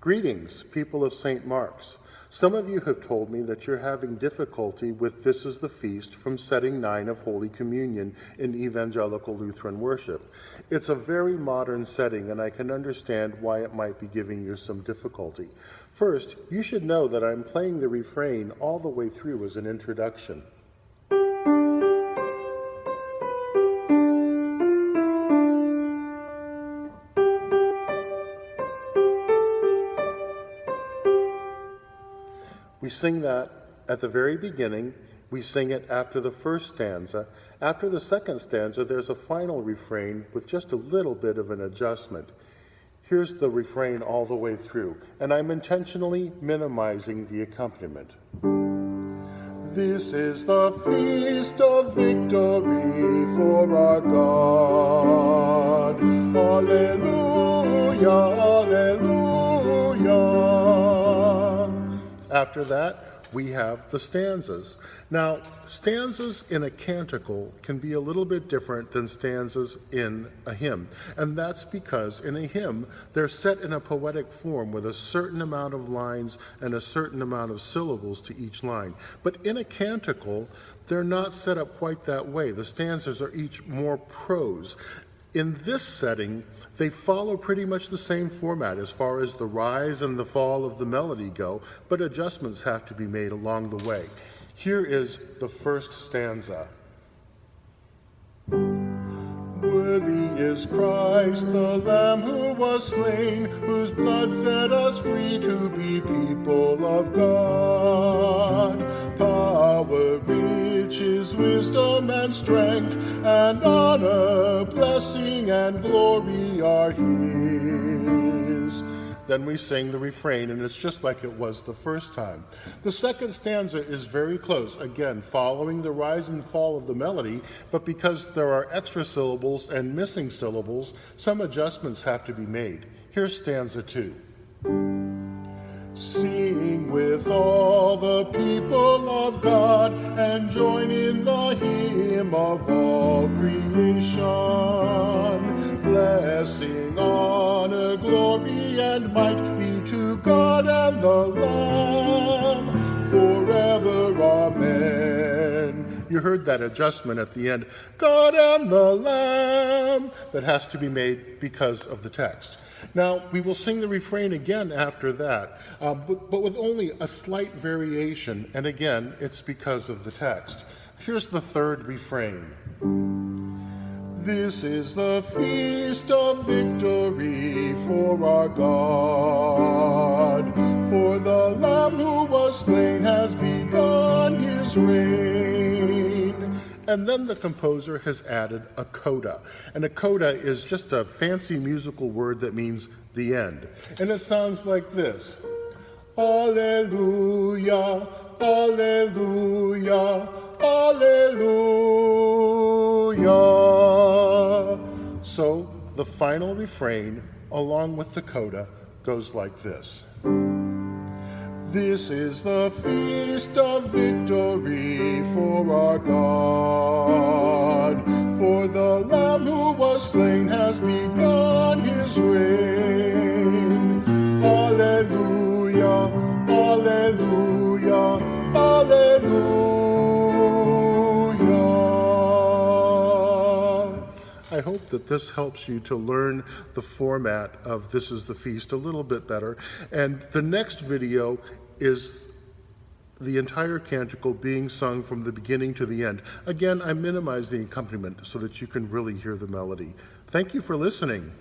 Greetings, people of St. Mark's. Some of you have told me that you're having difficulty with This is the Feast from setting 9 of Holy Communion in Evangelical Lutheran worship. It's a very modern setting, and I can understand why it might be giving you some difficulty. First, you should know that I'm playing the refrain all the way through as an introduction. We sing that at the very beginning. We sing it after the first stanza. After the second stanza, there's a final refrain with just a little bit of an adjustment. Here's the refrain all the way through, and I'm intentionally minimizing the accompaniment. This is the feast of victory for our God. Alleluia, alleluia. After that, we have the stanzas. Now, stanzas in a canticle can be a little bit different than stanzas in a hymn. And that's because in a hymn, they're set in a poetic form with a certain amount of lines and a certain amount of syllables to each line. But in a canticle, they're not set up quite that way. The stanzas are each more prose. In this setting, they follow pretty much the same format as far as the rise and the fall of the melody go, but adjustments have to be made along the way. Here is the first stanza. Worthy is Christ, the Lamb who was slain, whose blood set us free to be people of God. Power, riches, wisdom, and strength, and honor, blessing, and glory are His. Then we sing the refrain, and it's just like it was the first time. The second stanza is very close, again, following the rise and fall of the melody, but because there are extra syllables and missing syllables, some adjustments have to be made. Here's stanza 2. Sing with all the people of God and join in the hymn of all creation. Blessing, honor, glory, and might be to God and the Lamb forever. Amen. You heard that adjustment at the end, God and the Lamb, that has to be made because of the text. Now, we will sing the refrain again after that, but with only a slight variation, and again, it's because of the text. Here's the third refrain. This is the feast of victory for our God, for the Lamb who was slain has begun his reign. And then the composer has added a coda. And a coda is just a fancy musical word that means the end. And it sounds like this. Alleluia, alleluia, alleluia. So the final refrain, along with the coda, goes like this. This is the feast of victory for our God. For the Lamb who was slain has begun his reign. Alleluia, alleluia, alleluia. I hope that this helps you to learn the format of This is the Feast a little bit better. And the next video is the entire canticle being sung from the beginning to the end. Again, I minimize the accompaniment so that you can really hear the melody. Thank you for listening.